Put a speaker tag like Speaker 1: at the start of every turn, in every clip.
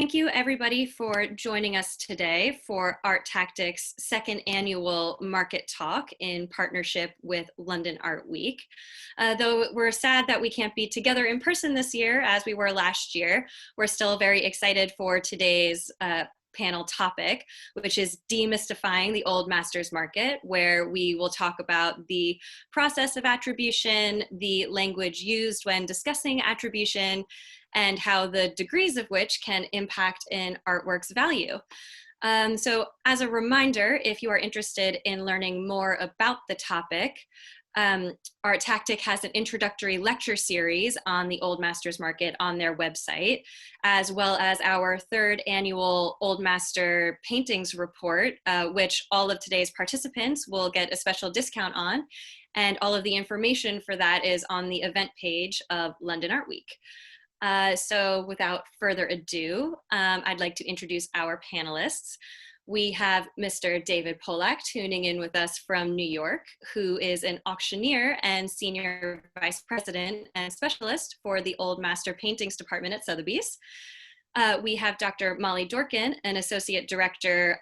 Speaker 1: Thank you everybody for joining us today for ArtTactic's second annual market talk in partnership with London Art Week. Though we're sad that we can't be together in person this year as we were last year, we're still very excited for today's panel topic, which is demystifying the old masters market, where we will talk about the process of attribution, the language used when discussing attribution, and how the degrees of which can impact in artwork's value. So as a reminder, if you are interested in learning more about the topic, ArtTactic has an introductory lecture series on the Old Masters Market on their website, as well as our third annual Old Master Paintings Report, which all of today's participants will get a special discount on. And all of the information for that is on the event page of London Art Week. So without further ado, I'd like to introduce our panelists. We have Mr. David Pollack tuning in with us from New York, who is an auctioneer and senior vice president and specialist for the Old Master Paintings Department at Sotheby's. We have Dr. Molly Dorkin, an associate director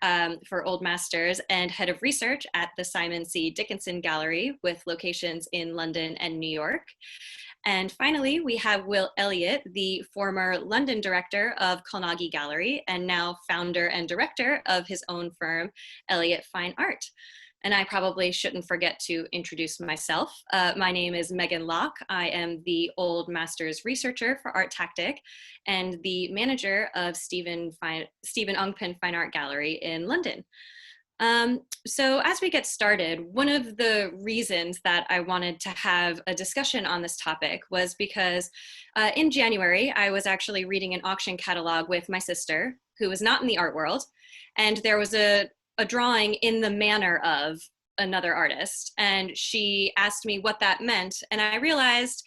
Speaker 1: for Old Masters and head of research at the Simon C. Dickinson Gallery with locations in London and New York. And finally, we have Will Elliott, the former London director of Carnegie Gallery and now founder and director of his own firm, Elliott Fine Art. And I probably shouldn't forget to introduce myself. My name is Megan Locke. I am the Old Masters researcher for ArtTactic and the manager of Stephen Ongpin Fine Art Gallery in London. So as we get started, one of the reasons that I wanted to have a discussion on this topic was because in January, I was actually reading an auction catalog with my sister, who is not in the art world, and there was a drawing in the manner of another artist, and she asked me what that meant, and I realized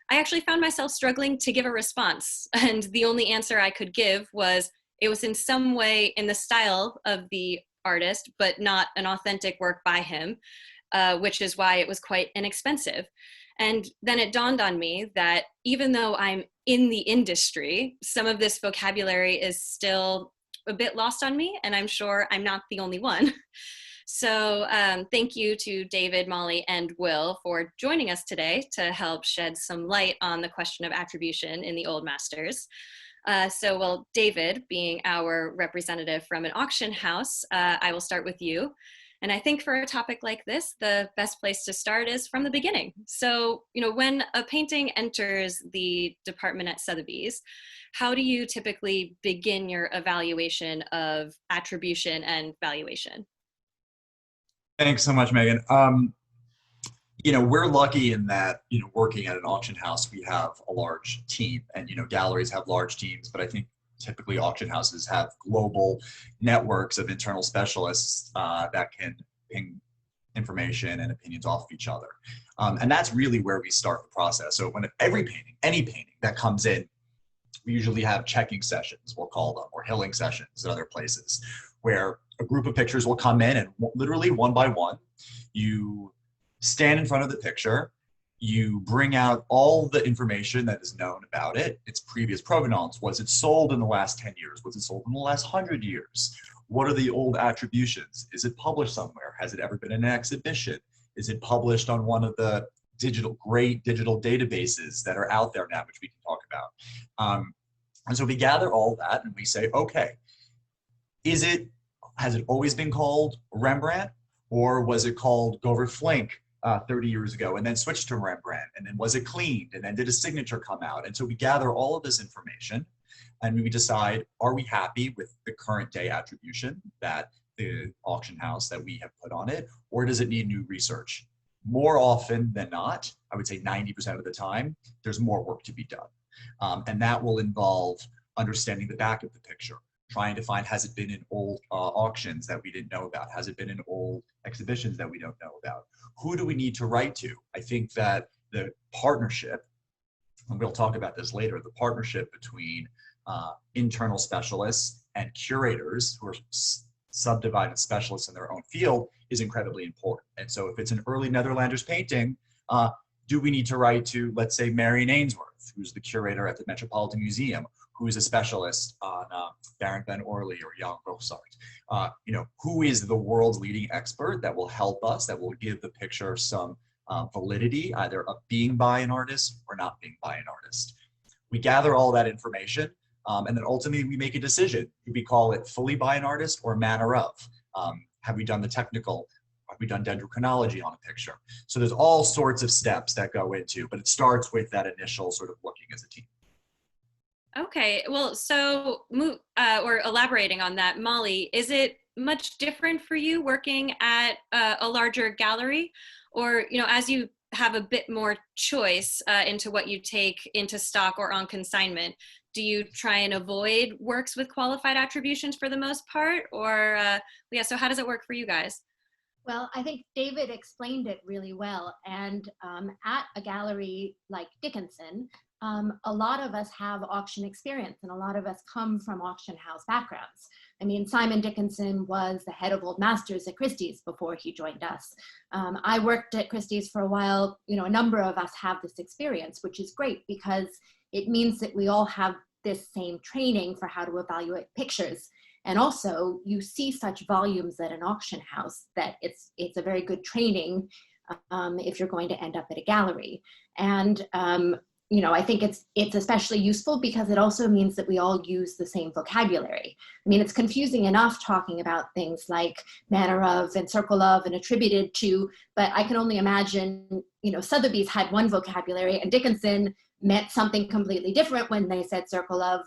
Speaker 1: I actually found myself struggling to give a response, and the only answer I could give was it was in some way in the style of the artist, but not an authentic work by him, which is why it was quite inexpensive. And then it dawned on me that even though I'm in the industry, some of this vocabulary is still a bit lost on me, and I'm sure I'm not the only one. So thank you to David, Molly, and Will for joining us today to help shed some light on the question of attribution in the Old Masters. Well, David, being our representative from an auction house, I will start with you. And I think for a topic like this, the best place to start is from the beginning. So, when a painting enters the department at Sotheby's, how do you typically begin your evaluation of attribution and valuation?
Speaker 2: Thanks so much, Megan. We're lucky in that, working at an auction house, we have a large team, and, galleries have large teams, but I think typically auction houses have global networks of internal specialists that can ping information and opinions off of each other. And that's really where we start the process. So when any painting that comes in, we usually have checking sessions, we'll call them, or hilling sessions at other places, where a group of pictures will come in and literally one by one, you stand in front of the picture, you bring out all the information that is known about it, its previous provenance. Was it sold in the last 10 years? Was it sold in the last 100 years? What are the old attributions? Is it published somewhere? Has it ever been in an exhibition? Is it published on one of the great digital databases that are out there now, which we can talk about? And so we gather all that and we say, okay, has it always been called Rembrandt? Or was it called Govert Flink 30 years ago and then switched to Rembrandt? And then was it cleaned? And then did a signature come out? And so we gather all of this information and we decide, are we happy with the current day attribution that the auction house that we have put on it? Or does it need new research? More often than not, I would say 90% of the time, there's more work to be done. And that will involve understanding the back of the picture, trying to find, has it been in old auctions that we didn't know about? Has it been in old exhibitions that we don't know about? Who do we need to write to? I think that the partnership, and we'll talk about this later, the partnership between internal specialists and curators who are subdivided specialists in their own field is incredibly important. And so if it's an early Netherlanders painting, do we need to write to, let's say, Marion Ainsworth, who's the curator at the Metropolitan Museum? who is a specialist on Baron Ben Orley or Jan Bossart. Who is the world's leading expert that will help us, that will give the picture some validity, either of being by an artist or not being by an artist. We gather all that information, and then ultimately we make a decision. Do we call it fully by an artist or manner of? Have we done the technical? Have we done dendrochronology on a picture? So there's all sorts of steps that go into, but it starts with that initial sort of looking as a team.
Speaker 1: Okay, well, so or elaborating on that, Molly, is it much different for you working at a larger gallery, or as you have a bit more choice into what you take into stock or on consignment, do you try and avoid works with qualified attributions for the most part, or so how does it work for you guys?
Speaker 3: Well, I think David explained it really well. And at a gallery like Dickinson, a lot of us have auction experience and a lot of us come from auction house backgrounds. I mean, Simon Dickinson was the head of Old Masters at Christie's before he joined us. I worked at Christie's for a while. A number of us have this experience, which is great because it means that we all have this same training for how to evaluate pictures. And also you see such volumes at an auction house that it's a very good training if you're going to end up at a gallery. And I think it's especially useful because it also means that we all use the same vocabulary. I mean, it's confusing enough talking about things like manner of and circle of and attributed to, but I can only imagine, Sotheby's had one vocabulary and Dickinson meant something completely different when they said circle of.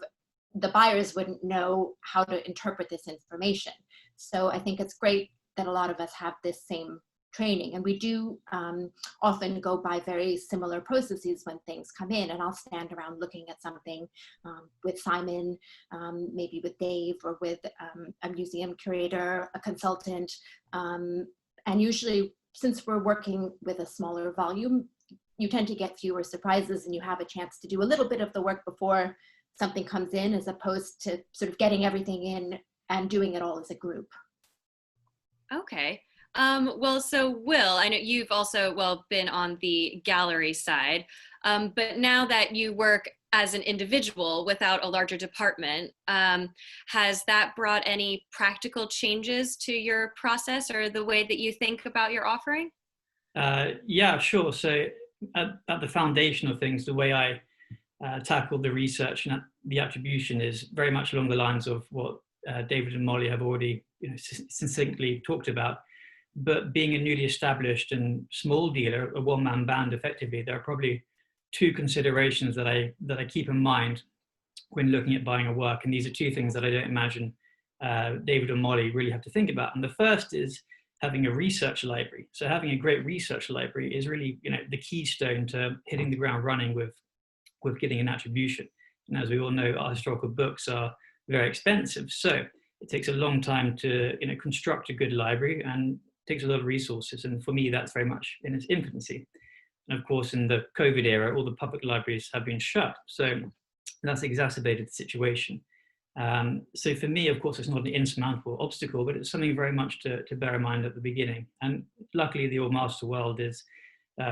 Speaker 3: The buyers wouldn't know how to interpret this information. So I think it's great that a lot of us have this same training, and we do often go by very similar processes when things come in, and I'll stand around looking at something with Simon, maybe with Dave, or with a museum curator, a consultant, and usually since we're working with a smaller volume, you tend to get fewer surprises and you have a chance to do a little bit of the work before something comes in, as opposed to sort of getting everything in and doing it all as a group.
Speaker 1: Okay. Well, so Will, I know you've also, been on the gallery side, but now that you work as an individual without a larger department, has that brought any practical changes to your process or the way that you think about your offering?
Speaker 4: Yeah, sure. So at the foundation of things, the way I tackle the research and the attribution is very much along the lines of what David and Molly have already succinctly talked about. But being a newly established and small dealer, a one-man band effectively, there are probably two considerations that I keep in mind when looking at buying a work. And these are two things that I don't imagine David or Molly really have to think about. And the first is having a research library. So having a great research library is really the keystone to hitting the ground running with getting an attribution. And as we all know, our historical books are very expensive. So it takes a long time to construct a good library and takes a lot of resources. And for me, that's very much in its infancy. And of course, in the COVID era, all the public libraries have been shut. So that's exacerbated the situation. So for me, of course, it's not an insurmountable obstacle, but it's something very much to bear in mind at the beginning. And luckily, the Old Master world is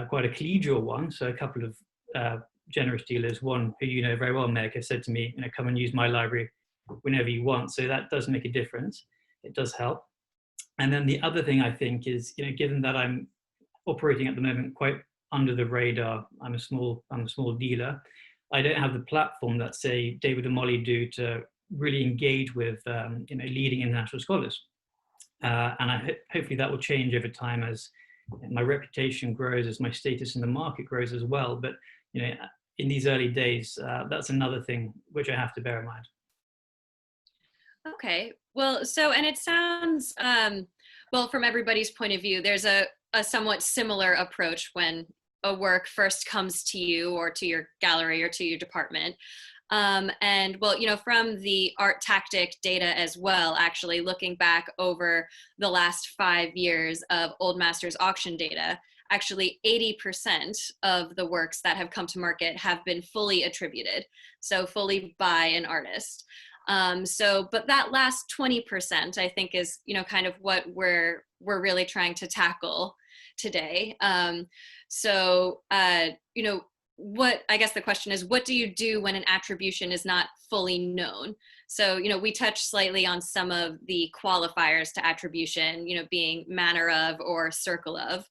Speaker 4: quite a collegial one. So a couple of generous dealers, one who you know very well, Meg, has said to me, come and use my library whenever you want. So that does make a difference. It does help. And then the other thing I think is, given that I'm operating at the moment quite under the radar, I'm a small dealer, I don't have the platform that, say, David and Molly do to really engage with leading international scholars. And hopefully that will change over time as my reputation grows, as my status in the market grows as well. But in these early days, that's another thing which I have to bear in mind.
Speaker 1: Okay, well, and it sounds, from everybody's point of view, there's a somewhat similar approach when a work first comes to you or to your gallery or to your department. From the ArtTactic data as well, actually looking back over the last 5 years of Old Masters auction data, actually 80% of the works that have come to market have been fully attributed, so fully by an artist. But that last 20%, I think, is, kind of what we're really trying to tackle today. what, I guess the question is, what do you do when an attribution is not fully known? So, we touched slightly on some of the qualifiers to attribution, being manner of or circle of,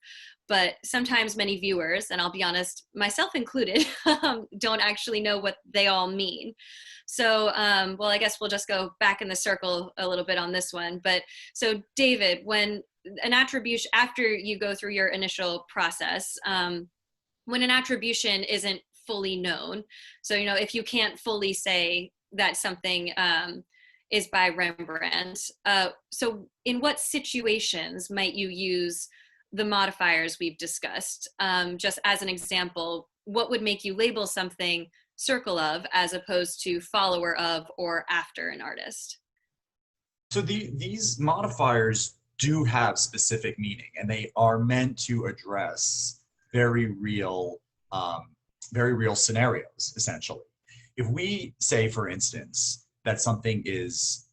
Speaker 1: but sometimes many viewers, and I'll be honest, myself included, don't actually know what they all mean. So, well, I guess we'll just go back in the circle a little bit on this one. But so David, when an attribution, after you go through your initial process, when an attribution isn't fully known, so, if you can't fully say that something is by Rembrandt, so in what situations might you use the modifiers we've discussed? Just as an example, what would make you label something circle of as opposed to follower of or after an artist?
Speaker 2: So these modifiers do have specific meaning, and they are meant to address very real scenarios, essentially. If we say, for instance, that something is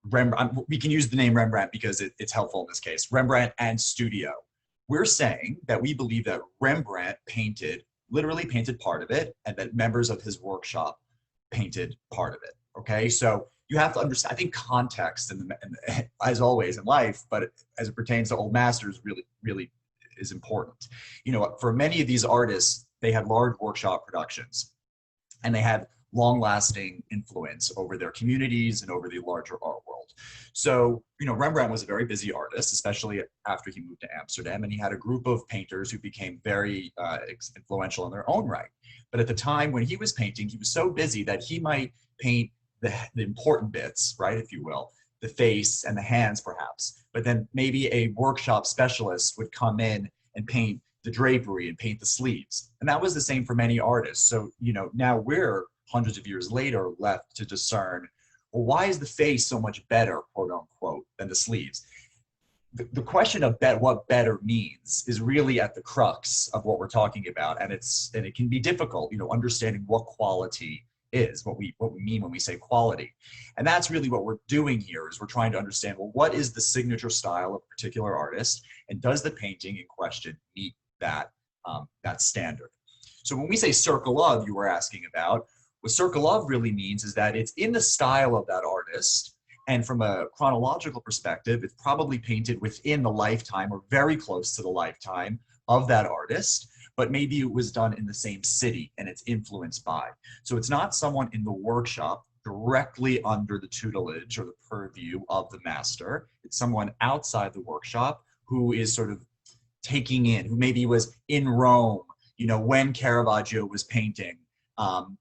Speaker 2: Rembrandt, we can use the name Rembrandt because it's helpful in this case, Rembrandt and studio. We're saying that we believe that Rembrandt literally painted part of it, and that members of his workshop painted part of it, okay? So you have to understand, I think context, and as always in life, but as it pertains to old masters, really is important. For many of these artists, they had large workshop productions, and they had long-lasting influence over their communities and over the larger art world. So, Rembrandt was a very busy artist, especially after he moved to Amsterdam, and he had a group of painters who became very influential in their own right. But at the time when he was painting, he was so busy that he might paint the important bits, right, if you will, the face and the hands perhaps, but then maybe a workshop specialist would come in and paint the drapery and paint the sleeves. And that was the same for many artists. So, now we're hundreds of years later left to discern, well, why is the face so much better, quote unquote, than the sleeves? The question of what better means is really at the crux of what we're talking about. And it can be difficult, understanding what quality is, what we mean when we say quality. And that's really what we're doing here, is we're trying to understand, well, what is the signature style of a particular artist, and does the painting in question meet that standard? So when we say circle of, you were asking about, what circle of really means is that it's in the style of that artist, and from a chronological perspective, it's probably painted within the lifetime or very close to the lifetime of that artist, but maybe it was done in the same city and it's influenced by. So it's not someone in the workshop directly under the tutelage or the purview of the master. It's someone outside the workshop who is sort of taking in, who maybe was in Rome, when Caravaggio was painting,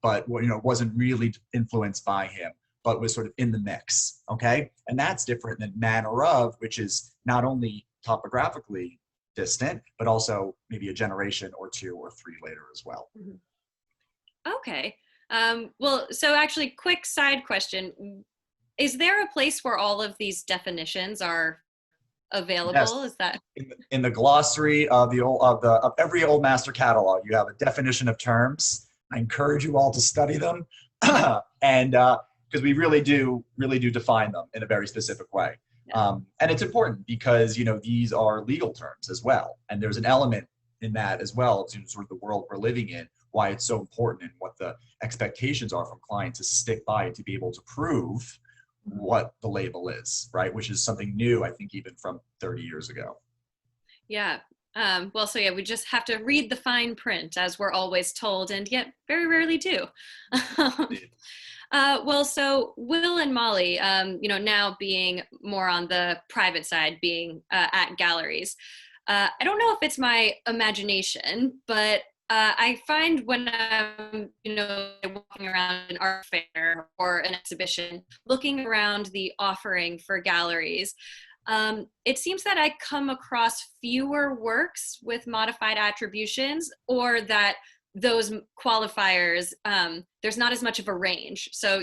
Speaker 2: but wasn't really influenced by him, but was sort of in the mix, okay? And that's different than manner of, which is not only topographically distant, but also maybe a generation or two or three later as well.
Speaker 1: Okay. Well, so actually, quick side question. Is there a place where all of these definitions are available?
Speaker 2: Yes.
Speaker 1: Is that
Speaker 2: in the glossary of every old master catalog, you have a definition of terms. I encourage you all to study them, and because we really do define them in a very specific way. Yeah. And it's important because these are legal terms as well, and there's an element in that as well, sort of the world we're living in, why it's so important and what the expectations are from clients to stick by to be able to prove what the label is, right? Which is something new, I think, even from 30 years ago.
Speaker 1: Yeah. Well, so yeah, we just have to read the fine print, as we're always told, and yet very rarely do. Well, so Will and Molly, now being more on the private side, being at galleries, I don't know if it's my imagination, but I find when I'm, walking around an art fair or an exhibition, looking around the offering for galleries, it seems that I come across fewer works with modified attributions, or that those qualifiers, there's not as much of a range. So,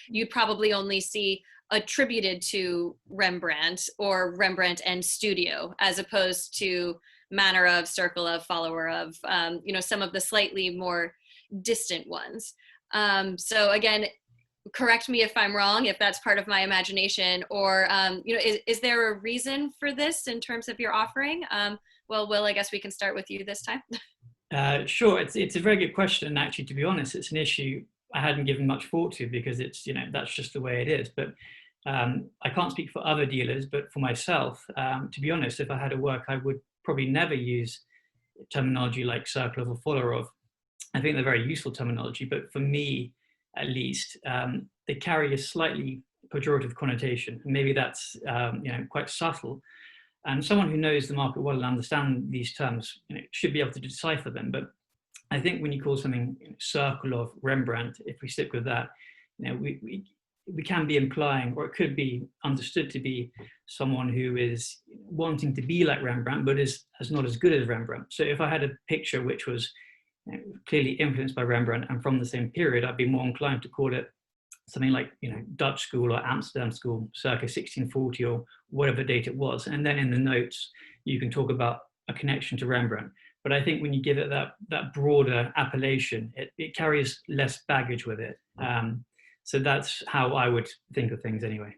Speaker 1: you'd probably only see attributed to Rembrandt or Rembrandt and studio, as opposed to manner of, circle of, follower of, some of the slightly more distant ones. So again, correct me if I'm wrong, if that's part of my imagination, or, is there a reason for this in terms of your offering? Well, Will, I guess we can start with you this time.
Speaker 4: Sure, it's a very good question, and actually, to be honest, it's an issue I hadn't given much thought to, because it's, that's just the way it is. But I can't speak for other dealers, but for myself, to be honest, if I had a work, I would probably never use terminology like circle of or follower of. I think they're very useful terminology, but for me, at least, they carry a slightly pejorative connotation. Maybe that's quite subtle. And someone who knows the market well and understands these terms, should be able to decipher them. But I think when you call something circle of Rembrandt, if we stick with that, we can be implying, or it could be understood to be, someone who is wanting to be like Rembrandt, but is not as good as Rembrandt. So if I had a picture which was clearly influenced by Rembrandt and from the same period, I'd be more inclined to call it something like Dutch school or Amsterdam school, circa 1640 or whatever date it was. And then in the notes, you can talk about a connection to Rembrandt. But I think when you give it that broader appellation, it carries less baggage with it. So that's how I would think of things anyway.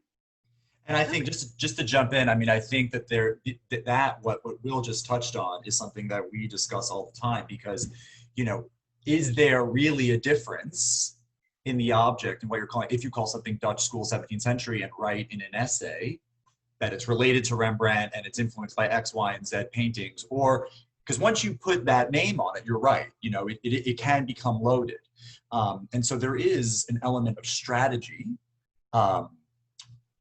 Speaker 2: And I think just to jump in, I mean, I think that what Will just touched on is something that we discuss all the time, because, is there really a difference in the object and what you're calling? If you call something Dutch school 17th century and write in an essay that it's related to Rembrandt and it's influenced by X, Y, and Z paintings, or because once you put that name on it, you're right, it can become loaded. And so there is an element of strategy,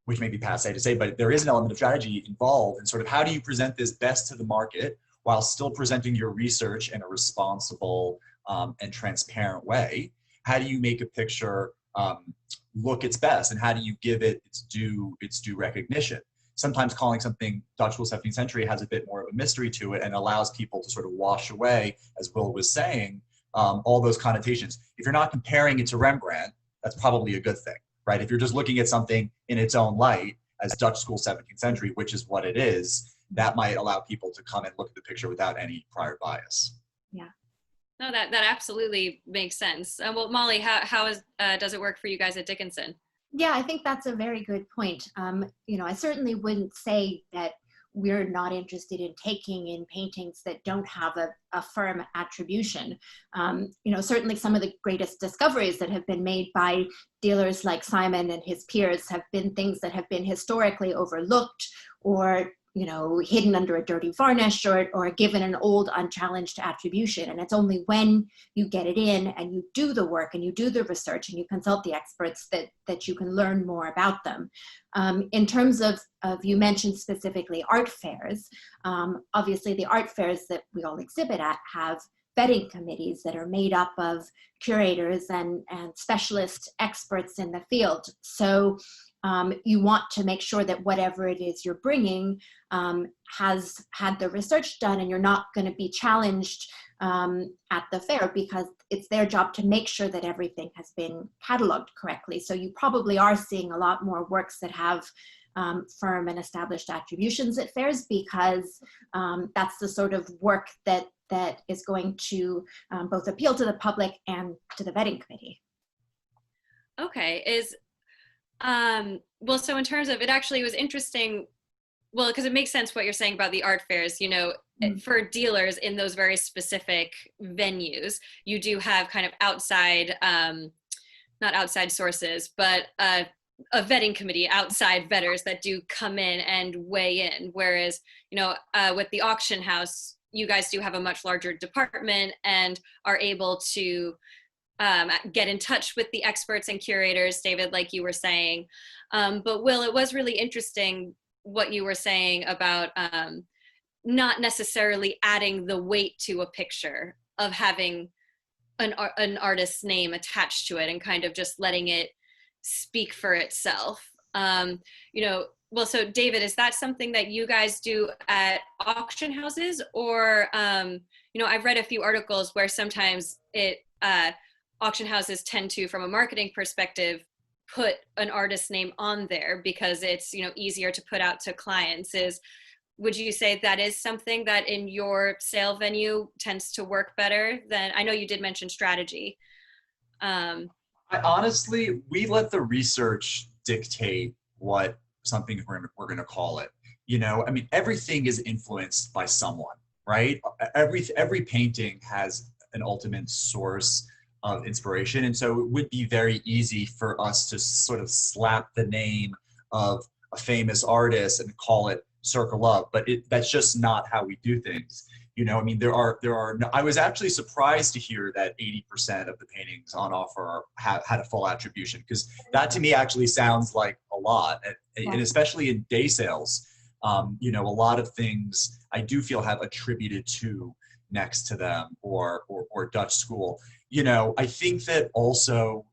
Speaker 2: which may be passé to say, but there is an element of strategy involved in sort of how do you present this best to the market while still presenting your research in a responsible and transparent way. How do you make a picture look its best, and how do you give it its due recognition? Sometimes calling something Dutch school 17th century has a bit more of a mystery to it and allows people to sort of wash away, as Will was saying, all those connotations. If you're not comparing it to Rembrandt, that's probably a good thing, right? If you're just looking at something in its own light as Dutch school 17th century, which is what it is, that might allow people to come and look at the picture without any prior bias.
Speaker 1: Yeah. No, that absolutely makes sense. Well, Molly, how does it work for you guys at Dickinson?
Speaker 3: Yeah, I think that's a very good point. I certainly wouldn't say that we're not interested in taking in paintings that don't have a firm attribution. Certainly some of the greatest discoveries that have been made by dealers like Simon and his peers have been things that have been historically overlooked, or hidden under a dirty varnish, or given an old unchallenged attribution. And it's only when you get it in and you do the work and you do the research and you consult the experts that you can learn more about them. In terms of you mentioned specifically art fairs, obviously the art fairs that we all exhibit at have vetting committees that are made up of curators and specialist experts in the field. So you want to make sure that whatever it is you're bringing has had the research done, and you're not going to be challenged at the fair, because it's their job to make sure that everything has been cataloged correctly. So you probably are seeing a lot more works that have firm and established attributions at fairs, because that's the sort of work that is going to both appeal to the public and to the vetting committee.
Speaker 1: Okay, well, so in terms of it, actually was interesting, well, because it makes sense what you're saying about the art fairs, for dealers in those very specific venues, you do have kind of outside, not outside sources, but a vetting committee, outside vetters that do come in and weigh in. Whereas, with the auction house, you guys do have a much larger department and are able to get in touch with the experts and curators, David, like you were saying. But Will, it was really interesting what you were saying about not necessarily adding the weight to a picture of having an artist's name attached to it and kind of just letting it speak for itself. Well, so David, is that something that you guys do at auction houses? Or, I've read a few articles where sometimes auction houses tend to, from a marketing perspective, put an artist's name on there because it's, easier to put out to clients. Would you say that is something that in your sale venue tends to work better than, I know you did mention strategy.
Speaker 2: Honestly, we let the research dictate what something we're going to call it. Everything is influenced by someone, right? Every painting has an ultimate source of inspiration. And so it would be very easy for us to sort of slap the name of a famous artist and call it Circle Up, but that's just not how we do things. You know, I mean, I was actually surprised to hear that 80% of the paintings on offer had a full attribution, because that to me actually sounds like a lot. And especially in day sales, you know, a lot of things I do feel have attributed to next to them, or Dutch school. You know, I think that also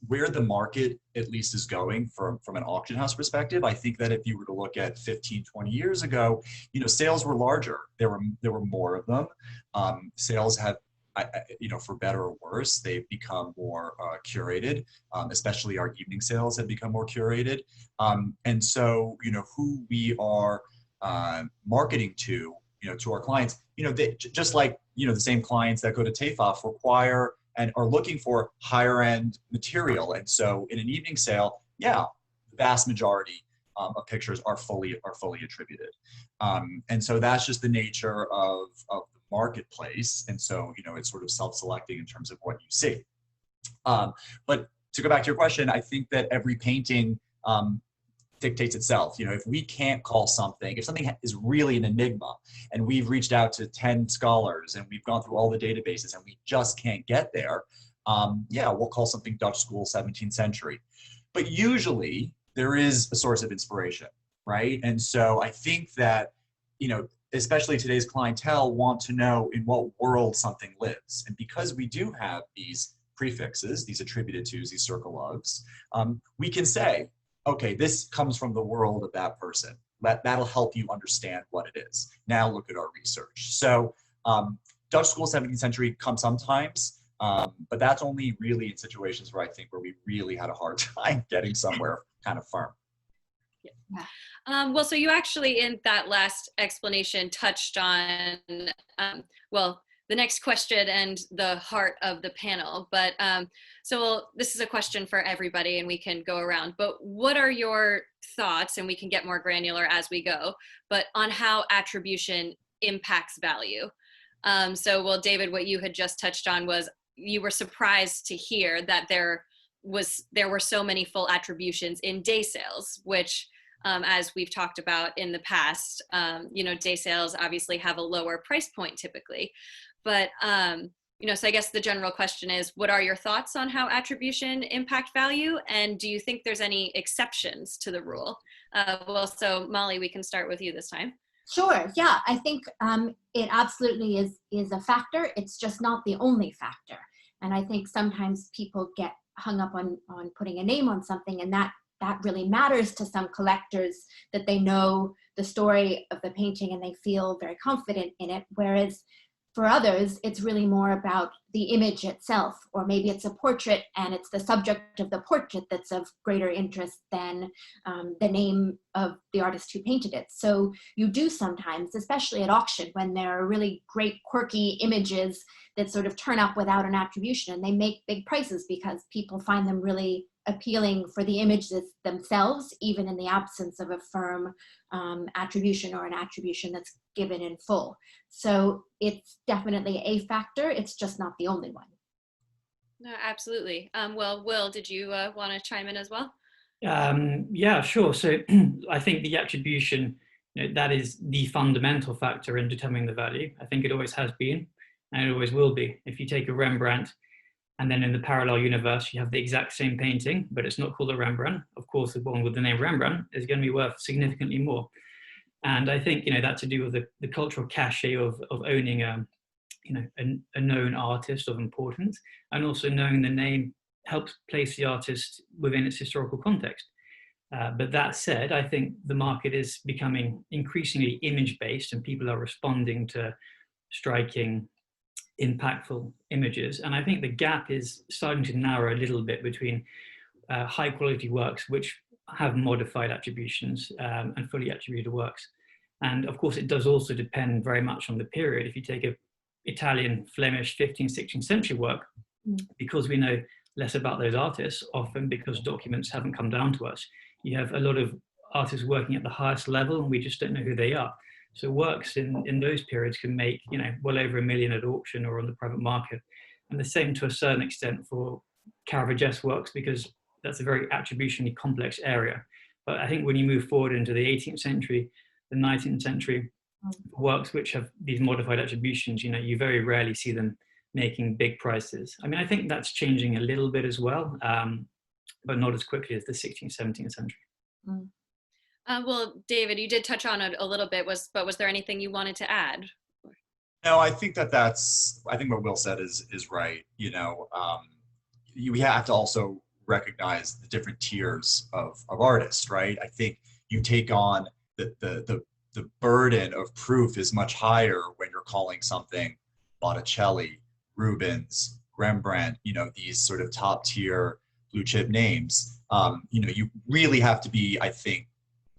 Speaker 2: where the market at least is going from an auction house perspective, I think that if you were to look at 15, 20 years ago, you know, sales were larger. There were more of them. Sales have, you know, for better or worse, they've become more curated, especially our evening sales have become more curated. And so, you know, who we are marketing to, you know, to our clients, you know, they, just like, you know, the same clients that go to TAFOF require and are looking for higher end material. And so in an evening sale, yeah, the vast majority of pictures are fully attributed. And so that's just the nature of the marketplace. And so, you know, it's sort of self-selecting in terms of what you see. But to go back to your question, I think that every painting dictates itself. You know, if we can't call something, if something is really an enigma and we've reached out to 10 scholars and we've gone through all the databases and we just can't get there, yeah, we'll call something Dutch school 17th century. But usually there is a source of inspiration, right? And so I think that, you know, especially today's clientele want to know in what world something lives. And because we do have these prefixes, these attributed tos, these circle ofs, we can say, okay, this comes from the world of that person. That'll help you understand what it is. Now look at our research. So Dutch school 17th century comes sometimes, but that's only really in situations where I think where we really had a hard time getting somewhere kind of firm.
Speaker 1: Yeah. Well, so you actually in that last explanation touched on, well, the next question and the heart of the panel. But so this is a question for everybody and we can go around, but what are your thoughts, and we can get more granular as we go, but on how attribution impacts value? So, well, David, what you had just touched on was you were surprised to hear that there were so many full attributions in day sales, which as we've talked about in the past, you know, day sales obviously have a lower price point typically. But, you know, so I guess the general question is, what are your thoughts on how attribution impact value? And do you think there's any exceptions to the rule? Well, so Molly, we can start with you this time.
Speaker 3: Sure. Yeah, I think it absolutely is a factor. It's just not the only factor. And I think sometimes people get hung up on putting a name on something, and that really matters to some collectors, that they know the story of the painting and they feel very confident in it. Whereas for others, it's really more about the image itself, or maybe it's a portrait and it's the subject of the portrait that's of greater interest than the name of the artist who painted it. So you do sometimes, especially at auction, when there are really great quirky images that sort of turn up without an attribution, and they make big prices because people find them really appealing for the images themselves, even in the absence of a firm attribution or an attribution that's given in full. So it's definitely a factor. It's just not the only one.
Speaker 1: No, absolutely. Well, Will, did you want to chime in as well?
Speaker 4: Yeah, sure. So I think the attribution, you know, that is the fundamental factor in determining the value. I think it always has been, and it always will be. If you take a Rembrandt, and then in the parallel universe, you have the exact same painting, but it's not called a Rembrandt. Of course, the one with the name Rembrandt is going to be worth significantly more. And I think, you know, that's to do with the cultural cachet of owning you know, a known artist of importance, and also knowing the name helps place the artist within its historical context. But that said, I think the market is becoming increasingly image-based, and people are responding to striking, impactful images. And I think the gap is starting to narrow a little bit between high quality works which have modified attributions and fully attributed works. And of course, it does also depend very much on the period. If you take a Italian, Flemish, 15th, 16th century work, because we know less about those artists, often because documents haven't come down to us, you have a lot of artists working at the highest level and we just don't know who they are. So works in those periods can make, well over $1 million at auction or on the private market. And the same to a certain extent for Caravagesse works, because that's a very attributionally complex area. But I think when you move forward into the 18th century, the 19th century, works which have these modified attributions, you very rarely see them making big prices. I mean, I think that's changing a little bit as well, but not as quickly as the 16th, 17th century.
Speaker 1: Well, David, you did touch on it a little bit, but was there anything you wanted to add?
Speaker 2: No, I think I think what Will said is right. We have to also recognize the different tiers of artists, right? I think you take on the burden of proof is much higher when you're calling something Botticelli, Rubens, Rembrandt, these sort of top tier blue chip names. You really have to be, I think,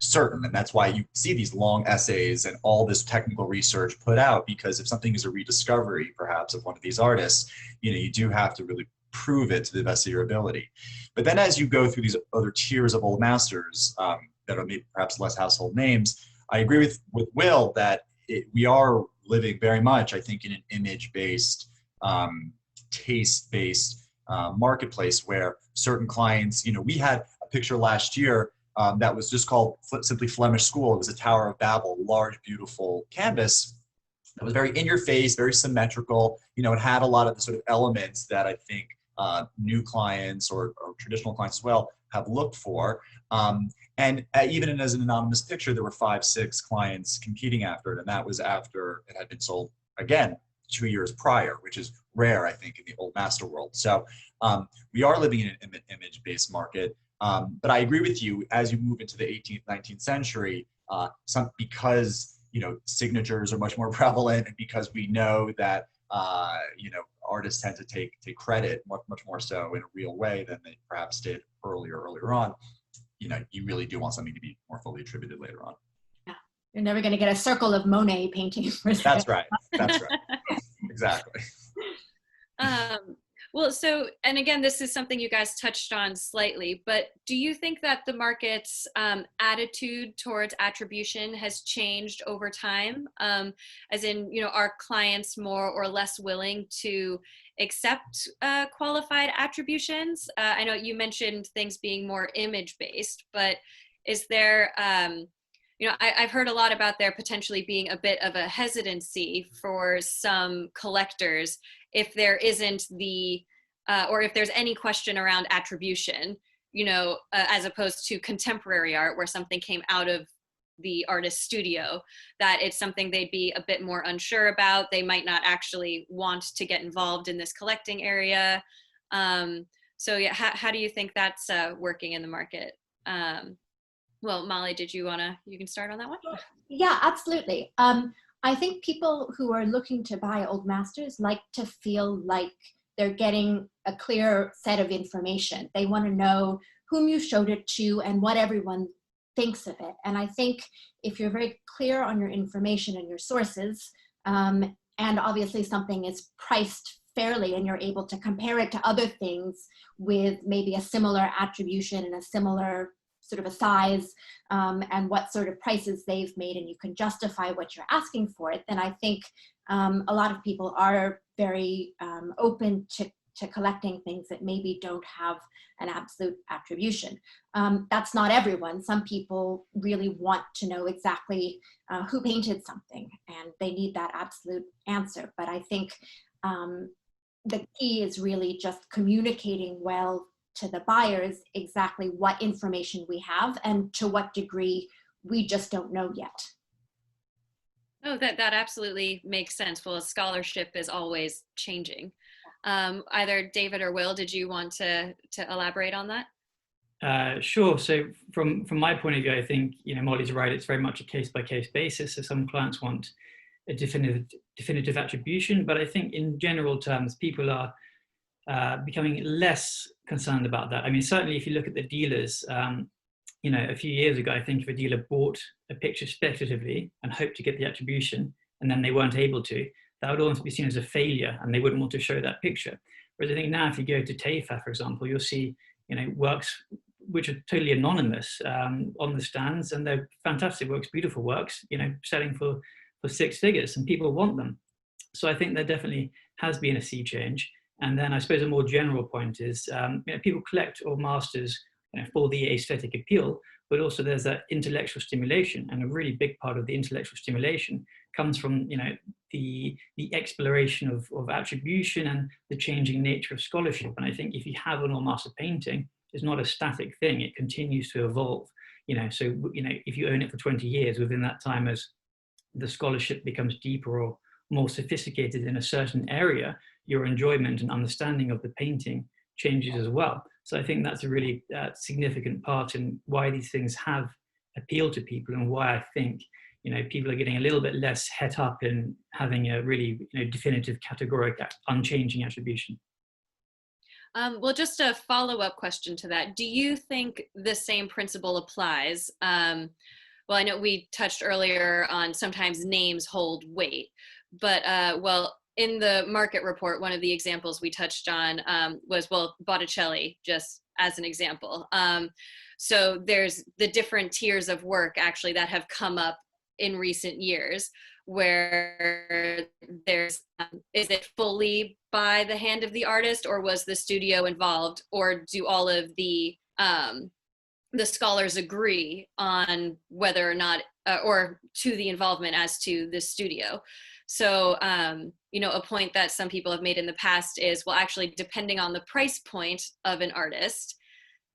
Speaker 2: certain, and that's why you see these long essays and all this technical research put out, because if something is a rediscovery perhaps of one of these artists, you do have to really prove it to the best of your ability. But then as you go through these other tiers of old masters that are maybe perhaps less household names, I agree with Will that we are living very much, I think, in an image-based, taste-based marketplace where certain clients, we had a picture last year that was just called simply Flemish School. It was a Tower of Babel, large, beautiful canvas. It was very in your face, very symmetrical. It had a lot of the sort of elements that I think new clients or traditional clients as well have looked for. And even as an anonymous picture, there were 5, 6 clients competing after it. And that was after it had been sold again 2 years prior, which is rare, I think, in the old master world. So we are living in an image-based market. But I agree with you, as you move into the 18th, 19th century, because signatures are much more prevalent, and because we know that artists tend to take credit much more so in a real way than they perhaps did earlier on. You really do want something to be more fully attributed later on.
Speaker 3: Yeah, you're never going to get a circle of Monet painting.
Speaker 2: That's right. Exactly.
Speaker 1: Well, so, and again, this is something you guys touched on slightly, but do you think that the market's attitude towards attribution has changed over time? As in, are clients more or less willing to accept qualified attributions? I know you mentioned things being more image-based, but is there, I've heard a lot about there potentially being a bit of a hesitancy for some collectors if there isn't or if there's any question around attribution, as opposed to contemporary art where something came out of the artist's studio, that it's something they'd be a bit more unsure about. They might not actually want to get involved in this collecting area. So yeah, how do you think that's working in the market? Well, Molly, you can start on that one?
Speaker 3: Yeah, absolutely. I think people who are looking to buy old masters like to feel like they're getting a clear set of information. They want to know whom you showed it to and what everyone thinks of it. And I think if you're very clear on your information and your sources, and obviously something is priced fairly and you're able to compare it to other things with maybe a similar attribution and a similar sort of a size, and what sort of prices they've made, and you can justify what you're asking for it, then I think a lot of people are very open to collecting things that maybe don't have an absolute attribution. That's not everyone. Some people really want to know exactly who painted something, and they need that absolute answer. But I think the key is really just communicating well to the buyers exactly what information we have and to what degree we just don't know yet.
Speaker 1: Oh, that absolutely makes sense. Well, scholarship is always changing. Either David or Will, did you want to elaborate on that?
Speaker 4: Sure. So from my point of view, I think Molly's right. It's very much a case-by-case basis. So some clients want a definitive attribution, but I think in general terms, people are becoming less concerned about that. I mean, certainly if you look at the dealers, a few years ago, I think if a dealer bought a picture speculatively and hoped to get the attribution, and then they weren't able to, that would almost be seen as a failure, and they wouldn't want to show that picture. Whereas I think now, if you go to TAFA, for example, you'll see, works which are totally anonymous on the stands, and they're fantastic works, beautiful works, you know, selling for six figures, and people want them. So I think there definitely has been a sea change. And then I suppose a more general point is, you know, people collect or masters, you know, for the aesthetic appeal, but also there's that intellectual stimulation, and a really big part of the intellectual stimulation comes from, you know, the exploration of attribution and the changing nature of scholarship. And I think if you have an all-master painting, it's not a static thing; it continues to evolve. You know, so you know, if you own it for 20 years, within that time, as the scholarship becomes deeper or more sophisticated in a certain area, your enjoyment and understanding of the painting changes as well. So I think that's a really significant part in why these things have appealed to people, and why I think, you know, people are getting a little bit less het up in having a really, you know, definitive, categorical, unchanging attribution.
Speaker 1: Well, just a follow-up question to that. Do you think the same principle applies? Well, I know we touched earlier on sometimes names hold weight, but well, in the market report, one of the examples we touched on was, well, Botticelli, just as an example. So there's the different tiers of work actually that have come up in recent years, where there's, is it fully by the hand of the artist, or was the studio involved, or do all of the scholars agree on whether or not, or to the involvement as to the studio? So, you know, a point that some people have made in the past is, well, actually, depending on the price point of an artist,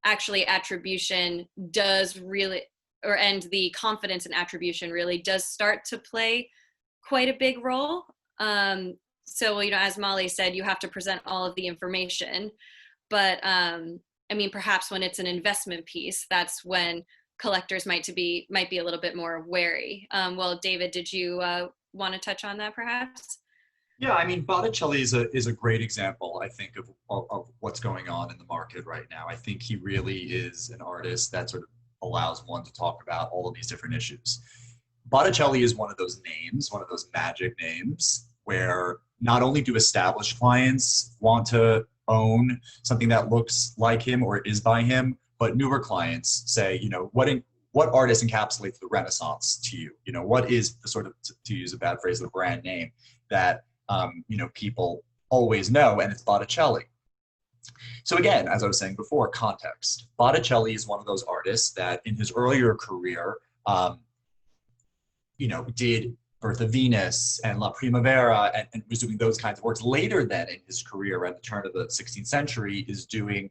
Speaker 1: actually attribution does really, and the confidence in attribution really does start to play quite a big role. So, you know, as Molly said, you have to present all of the information, but I mean, perhaps when it's an investment piece, that's when collectors might be a little bit more wary. Well, David, did you want to touch on that perhaps?
Speaker 2: Yeah, I mean, Botticelli is a great example, I think, of what's going on in the market right now. I think he really is an artist that sort of allows one to talk about all of these different issues. Botticelli is one of those names, one of those magic names, where not only do established clients want to own something that looks like him or is by him, but newer clients say, you know, what artist encapsulates the Renaissance to you? You know, what is the sort of, to use a bad phrase, the brand name that you know, people always know, and it's Botticelli. So again, as I was saying before, context. Botticelli is one of those artists that in his earlier career, you know, did Birth of Venus and La Primavera, and was doing those kinds of works. Later then in his career, at the turn of the 16th century, is doing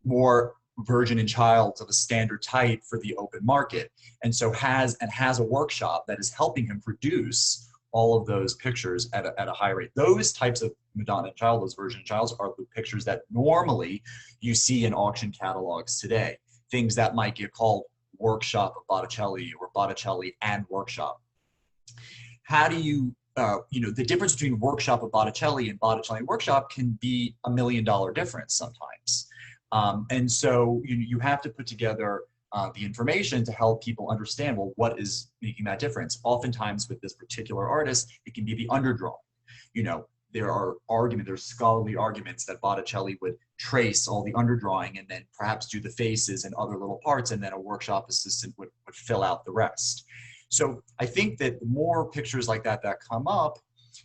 Speaker 2: more Virgin and Child of a standard type for the open market. And so has a workshop that is helping him produce all of those pictures at a high rate. Those types of Madonna and Child, those Virgin and Childs, are the pictures that normally you see in auction catalogs today. Things that might get called Workshop of Botticelli or Botticelli and Workshop. How do you, you know, the difference between Workshop of Botticelli and Botticelli and Workshop can be $1 million difference sometimes. And so you have to put together the information to help people understand, well, what is making that difference? Oftentimes with this particular artist, it can be the underdrawing. You know, there's scholarly arguments that Botticelli would trace all the underdrawing and then perhaps do the faces and other little parts, and then a workshop assistant would fill out the rest. So I think that the more pictures like that come up,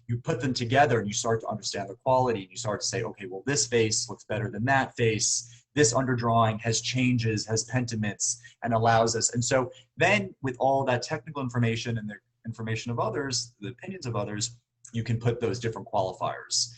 Speaker 2: you put them together and you start to understand the quality, and you start to say, okay, well, this face looks better than that face. This underdrawing has changes, has pentaments, and allows us. And so then with all that technical information and the information of others, the opinions of others, you can put those different qualifiers.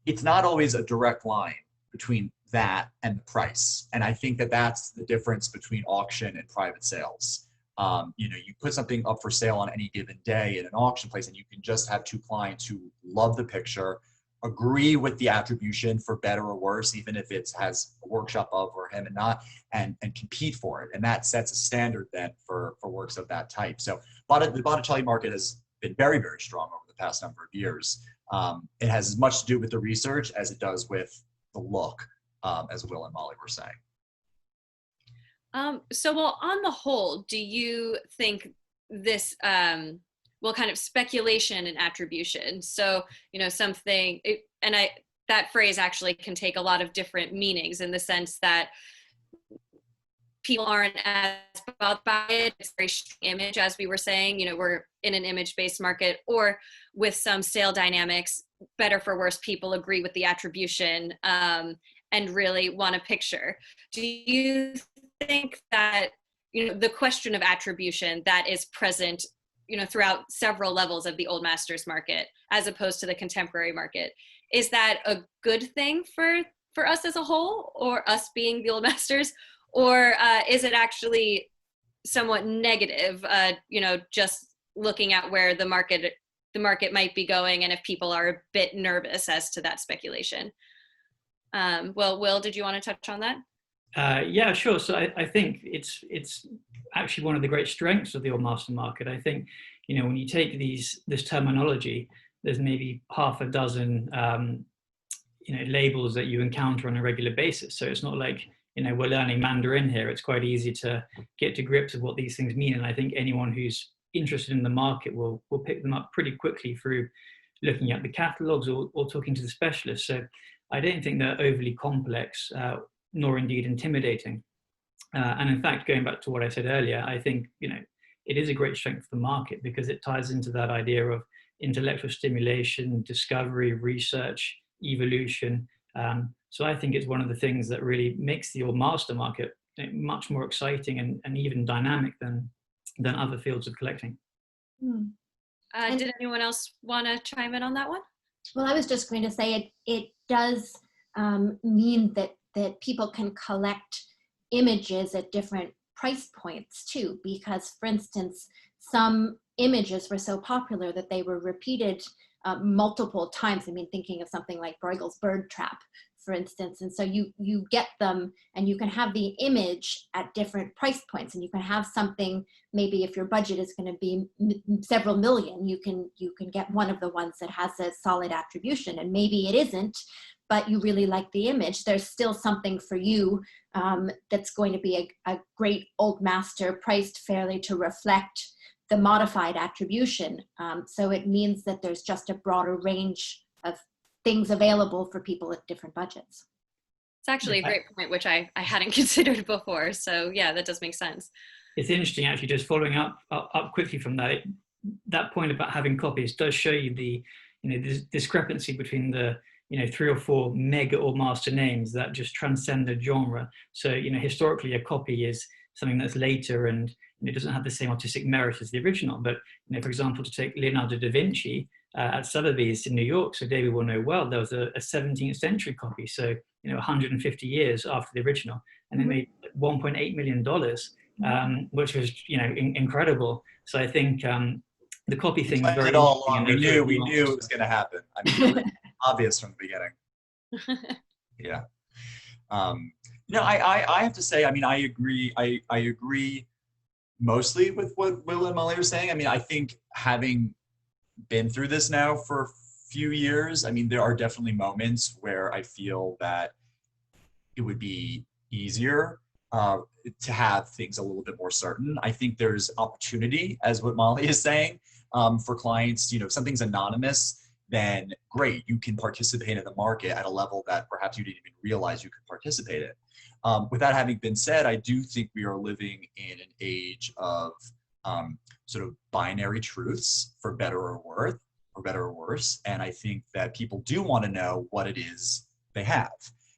Speaker 2: It's not always a direct line between that and the price. And I think that that's the difference between auction and private sales. You know, you put something up for sale on any given day in an auction place, and you can just have two clients who love the picture, agree with the attribution for better or worse, even if it has a workshop of or him and not, and compete for it. And that sets a standard then for works of that type. So the Botticelli market has been very, very strong over the past number of years. It has as much to do with the research as it does with the look, as Will and Molly were saying.
Speaker 1: So, well, on the whole, do you think this, well, kind of speculation and attribution? So, you know, something, and that phrase actually can take a lot of different meanings, in the sense that people aren't as bothered by it. It's a very strong image, as we were saying, we're in an image-based market, or with some sale dynamics, better for worse, people agree with the attribution and really want a picture. Do you think that, the question of attribution that is present, throughout several levels of the old masters market, as opposed to the contemporary market, is that a good thing for us as a whole, or us being the old masters? Or is it actually somewhat negative, just looking at where the market might be going, and if people are a bit nervous as to that speculation? Well, Will, did you want to touch on that?
Speaker 4: Yeah, sure. So I think it's actually one of the great strengths of the old master market. I think, when you take this terminology, there's maybe half a dozen, labels that you encounter on a regular basis. So it's not like, we're learning Mandarin here. It's quite easy to get to grips with what these things mean. And I think anyone who's interested in the market will pick them up pretty quickly through looking at the catalogs or talking to the specialists. So I don't think they're overly complex, nor indeed intimidating. And in fact, going back to what I said earlier, I think, it is a great strength of the market, because it ties into that idea of intellectual stimulation, discovery, research, evolution. So I think it's one of the things that really makes the old master market much more exciting and even dynamic than other fields of collecting.
Speaker 1: Did anyone else want to chime in on that one?
Speaker 3: Well, I was just going to say it does mean that people can collect images at different price points too, because, for instance, some images were so popular that they were repeated multiple times. I mean, thinking of something like Bruegel's bird trap, for instance. And so you get them, and you can have the image at different price points, and you can have something, maybe if your budget is going to be several million, you can get one of the ones that has a solid attribution, and maybe it isn't, but you really like the image. There's still something for you that's going to be a great old master, priced fairly to reflect the modified attribution. So it means that there's just a broader range of things available for people at different budgets.
Speaker 1: It's actually a great point, which I hadn't considered before. So yeah, that does make sense.
Speaker 4: It's interesting, actually, just following up quickly from that. That point about having copies does show you the discrepancy between the 3 or 4 mega old master names that just transcend the genre. So historically, a copy is something that's later and it doesn't have the same artistic merit as the original. But for example, to take Leonardo da Vinci at Sotheby's in New York, so David will know well, there was a 17th century copy, so 150 years after the original, and they made $1.8 million, which was incredible. So I think the copy thing is very
Speaker 2: all along. We knew it was going to happen. I mean, it was obvious from the beginning. Yeah. I have to say, I mean, I agree. I agree mostly with what Will and Molly are saying. I mean, I think having been through this now for a few years, I mean, there are definitely moments where I feel that it would be easier to have things a little bit more certain. I think there's opportunity, as what Molly is saying, for clients. If something's anonymous, then great, you can participate in the market at a level that perhaps you didn't even realize you could participate in. With that having been said, I do think we are living in an age of sort of binary truths, for better or worse. And I think that people do want to know what it is they have.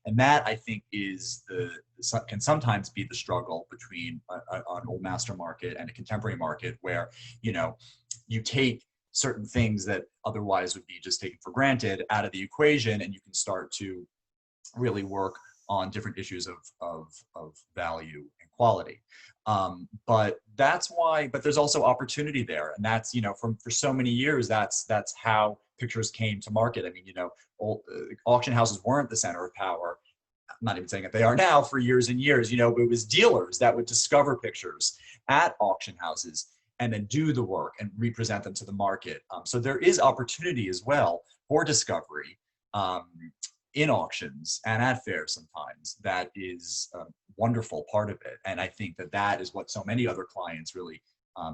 Speaker 2: And that, I think, can sometimes be the struggle between an old master market and a contemporary market, where you take certain things that otherwise would be just taken for granted out of the equation, and you can start to really work on different issues of value and quality. But there's also opportunity there. And that's, for so many years, that's how pictures came to market. I mean, auction houses weren't the center of power. I'm not even saying that they are now, for years and years. It was dealers that would discover pictures at auction houses and then do the work and represent them to the market. So there is opportunity as well for discovery in auctions and at fairs sometimes. That is a wonderful part of it. And I think that is what so many other clients really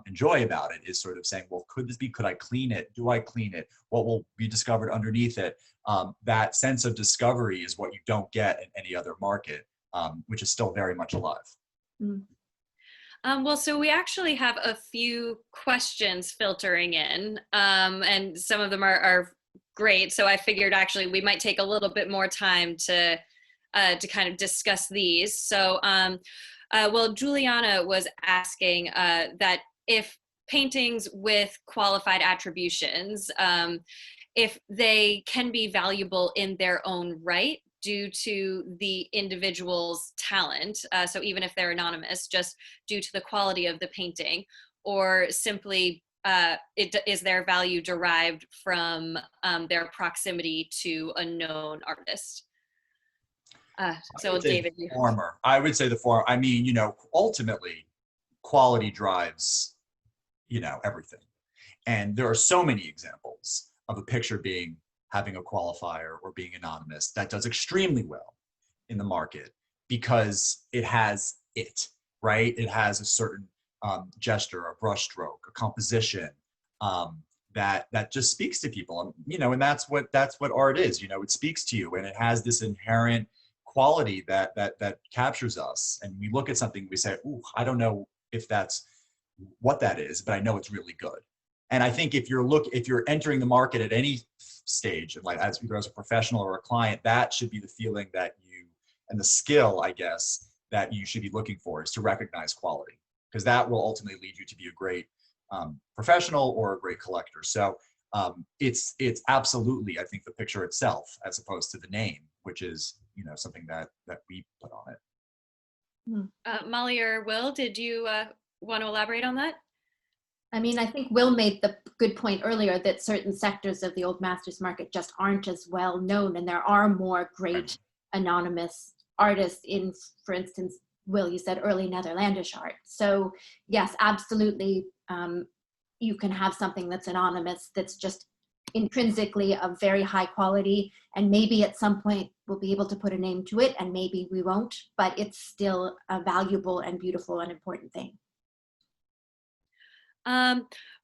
Speaker 2: enjoy about it is sort of saying, well, could I clean it? Do I clean it? What will be discovered underneath it? That sense of discovery is what you don't get in any other market, which is still very much alive.
Speaker 3: Mm.
Speaker 1: Well, so we actually have a few questions filtering in, and some of them are great. So I figured actually we might take a little bit more time to kind of discuss these. So, well, Juliana was asking that if paintings with qualified attributions, if they can be valuable in their own right due to the individual's talent, so even if they're anonymous, just due to the quality of the painting, or simply is their value derived from their proximity to a known artist? So David,
Speaker 2: Former. I would say the former. I mean, ultimately, quality drives, everything. And there are so many examples of a picture having a qualifier or being anonymous that does extremely well in the market because it has right? It has a certain gesture, a brushstroke, a composition that just speaks to people, and that's what art is. It speaks to you, and it has this inherent quality that captures us. And we look at something, we say, "Ooh, I don't know if that's what that is, but I know it's really good." And I think if you're entering the market at any stage, like either as a professional or a client, that should be the feeling and the skill, I guess, that you should be looking for, is to recognize quality, because that will ultimately lead you to be a great professional or a great collector. So it's absolutely, I think, the picture itself as opposed to the name, which is something that we put on it.
Speaker 1: Molly or Will, did you want to elaborate on that?
Speaker 3: I mean, I think Will made the good point earlier that certain sectors of the old masters market just aren't as well known, and there are more great anonymous artists in, for instance, Will, you said early Netherlandish art. So yes, absolutely, you can have something that's anonymous that's just intrinsically of very high quality, and maybe at some point we'll be able to put a name to it, and maybe we won't, but it's still a valuable and beautiful and important thing.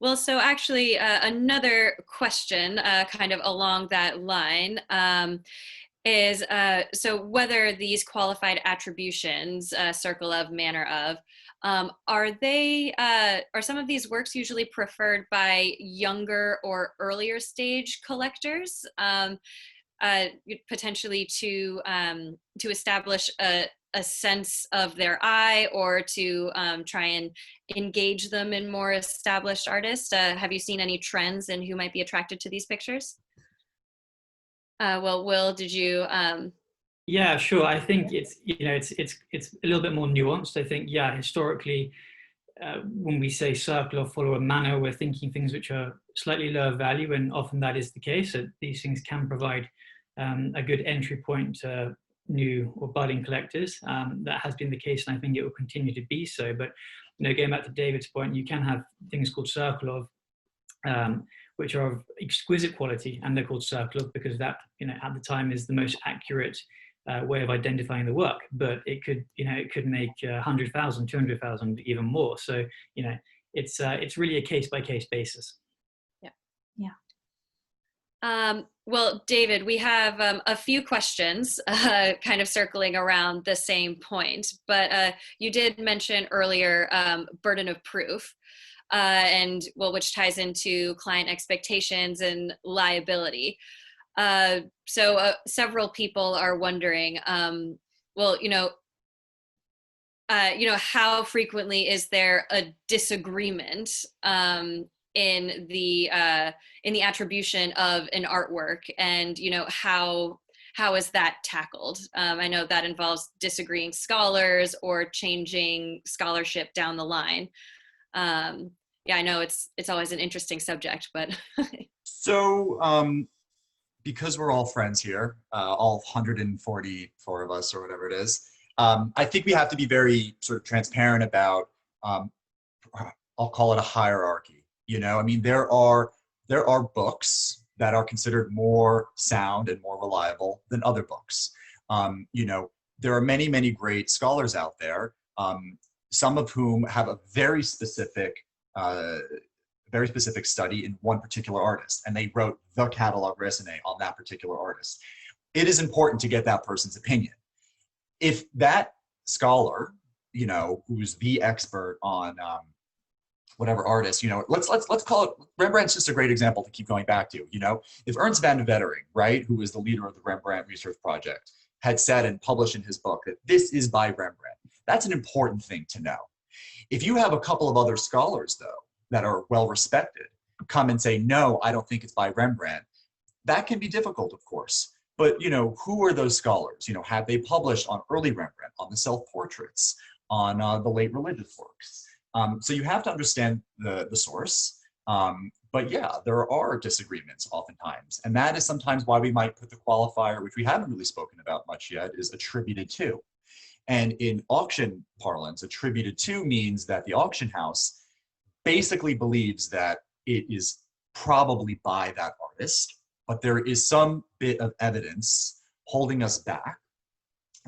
Speaker 1: Well, so actually another question kind of along that line is, so whether these qualified attributions, circle of, manner of, are some of these works usually preferred by younger or earlier stage collectors, potentially to establish a sense of their eye, or to try and engage them in more established artists? Have you seen any trends in who might be attracted to these pictures? Well, Will, did you?
Speaker 4: Yeah, sure. I think it's a little bit more nuanced. I think, yeah, historically, when we say circle or follow a manner, we're thinking things which are slightly lower value, and often that is the case. That these things can provide a good entry point to new or budding collectors. That has been the case, and I think it will continue to be so. But going back to David's point, you can have things called circle of, which are of exquisite quality, and they're called circle of because that at the time is the most accurate way of identifying the work. But it could make 100,000, 200,000, even more. So it's really a case by case basis.
Speaker 1: Well, David, we have a few questions kind of circling around the same point, but you did mention earlier burden of proof, and which ties into client expectations and liability. So several people are wondering, how frequently is there a disagreement in the attribution of an artwork, and how is that tackled? I know that involves disagreeing scholars or changing scholarship down the line. Yeah, I know it's always an interesting subject, but
Speaker 2: so because we're all friends here, all 144 of us or whatever it is, I think we have to be very sort of transparent about, I'll call it a hierarchy. I mean, there are books that are considered more sound and more reliable than other books. There are many, many great scholars out there, some of whom have a very specific very specific study in one particular artist, and they wrote the catalog raisonné on that particular artist. It is important to get that person's opinion. If that scholar, you know, who's the expert on whatever artist, you know, let's call it, Rembrandt's just a great example to keep going back to, you know, if Ernst van Vettering, right, who is the leader of the Rembrandt Research Project, had said and published in his book that this is by Rembrandt, that's an important thing to know. If you have a couple of other scholars, though, that are well respected, come and say, no, I don't think it's by Rembrandt, that can be difficult, of course. But, you know, who are those scholars? You know, have they published on early Rembrandt, on the self-portraits, on the late religious works? So you have to understand the source. But yeah, there are disagreements oftentimes. And that is sometimes why we might put the qualifier, which we haven't really spoken about much yet, is attributed to. And in auction parlance, attributed to means that the auction house basically believes that it is probably by that artist, but there is some bit of evidence holding us back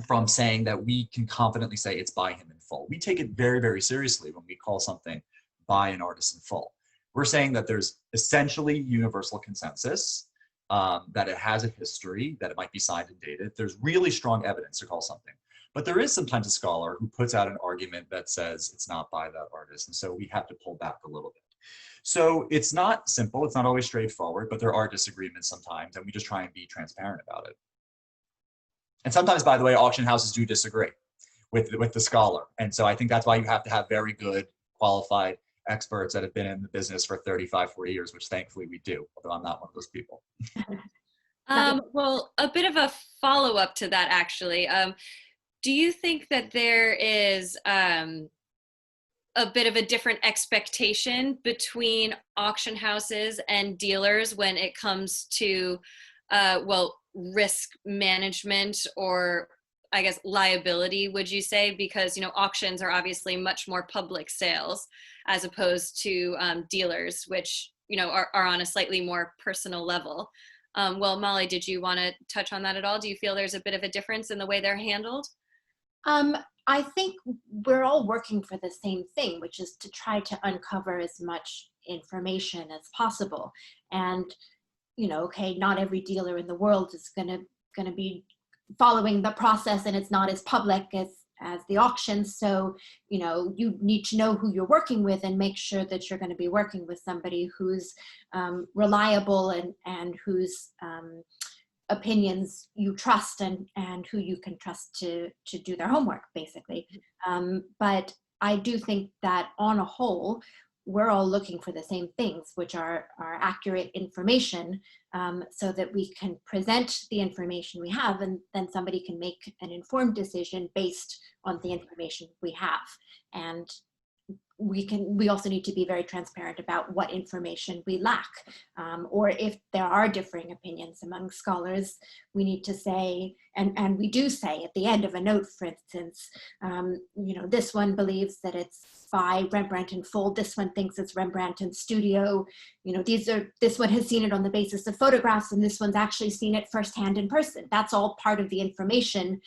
Speaker 2: from saying that we can confidently say it's by him in full. We take it very, very seriously when we call something by an artist in full. We're saying that there's essentially universal consensus, that it has a history, that it might be signed and dated. There's really strong evidence to call something. But there is sometimes a scholar who puts out an argument that says it's not by that artist. And so we have to pull back a little bit. So it's not simple, it's not always straightforward, but there are disagreements sometimes, and we just try and be transparent about it. And sometimes, by the way, auction houses do disagree with the scholar. And so I think that's why you have to have very good, qualified experts that have been in the business for 35, 40 years, which thankfully we do, although I'm not one of those people.
Speaker 1: Well, a bit of a follow-up to that, actually. Do you think that there is a bit of a different expectation between auction houses and dealers when it comes to, well, risk management, or I guess liability, would you say? Because, you know, auctions are obviously much more public sales as opposed to dealers, which, you know, are on a slightly more personal level. Well, Molly, did you want to touch on that at all? Do you feel there's a bit of a difference in the way they're handled?
Speaker 3: I think we're all working for the same thing, which is to try to uncover as much information as possible. And, you know, okay, not every dealer in the world is gonna be following the process, and it's not as public as the auction. So, you know, you need to know who you're working with and make sure that you're going to be working with somebody who's reliable and whose opinions you trust, and who you can trust to do their homework, basically. But I do think that on a whole, we're all looking for the same things, which are accurate information, so that we can present the information we have, and then somebody can make an informed decision based on the information we have. And we also need to be very transparent about what information we lack, or if there are differing opinions among scholars, we need to say, and we do say at the end of a note, for instance, you know, this one believes that it's by Rembrandt in full, this one thinks it's Rembrandt in studio, you know, this one has seen it on the basis of photographs, and this one's actually seen it firsthand in person. That's all part of the information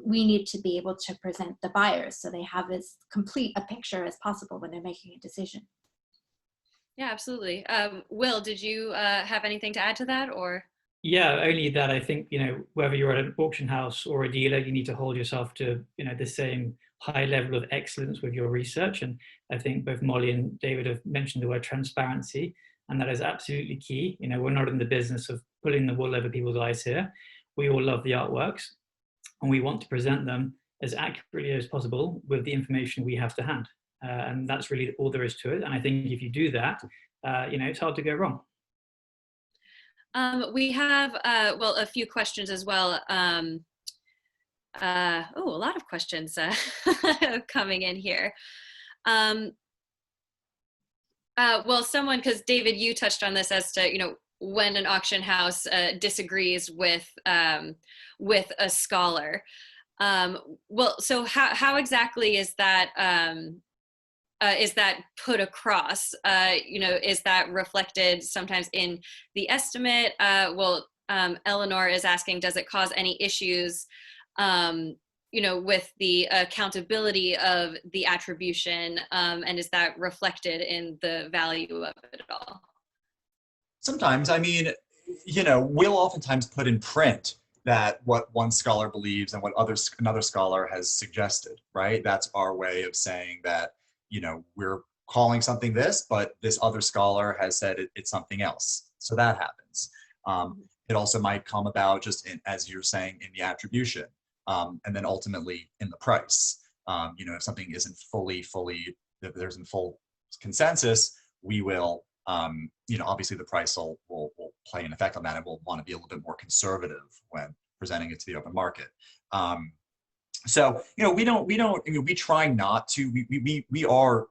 Speaker 3: we need to be able to present the buyers, so they have as complete a picture as possible when they're making a decision.
Speaker 1: Yeah, absolutely. Will, did you have anything to add to that, or?
Speaker 4: Yeah, only that I think, you know, whether you're at an auction house or a dealer, you need to hold yourself to, you know, the same high level of excellence with your research. And I think both Molly and David have mentioned the word transparency, and that is absolutely key. You know, we're not in the business of pulling the wool over people's eyes here. We all love the artworks, and we want to present them as accurately as possible with the information we have to hand. And that's really all there is to it. And I think if you do that, you know, it's hard to go wrong.
Speaker 1: We have, well, a few questions as well. A lot of questions coming in here. Well, someone, because David, you touched on this as to, you know, when an auction house disagrees with a scholar. Well, so how exactly is that put across? You know, is that reflected sometimes in the estimate? Well, Eleanor is asking, does it cause any issues with the accountability of the attribution, and is that reflected in the value of it all?
Speaker 2: Sometimes, I mean, we'll oftentimes put in print that what one scholar believes and what another scholar has suggested, right? That's our way of saying that, we're calling something this, but this other scholar has said it's something else. So that happens. It also might come about just as you're saying, in the attribution, and then ultimately in the price. If something isn't if there isn't full consensus, we will, obviously the price will play an effect on that, and we'll want to be a little bit more conservative when presenting it to the open market. So, we try not to, we are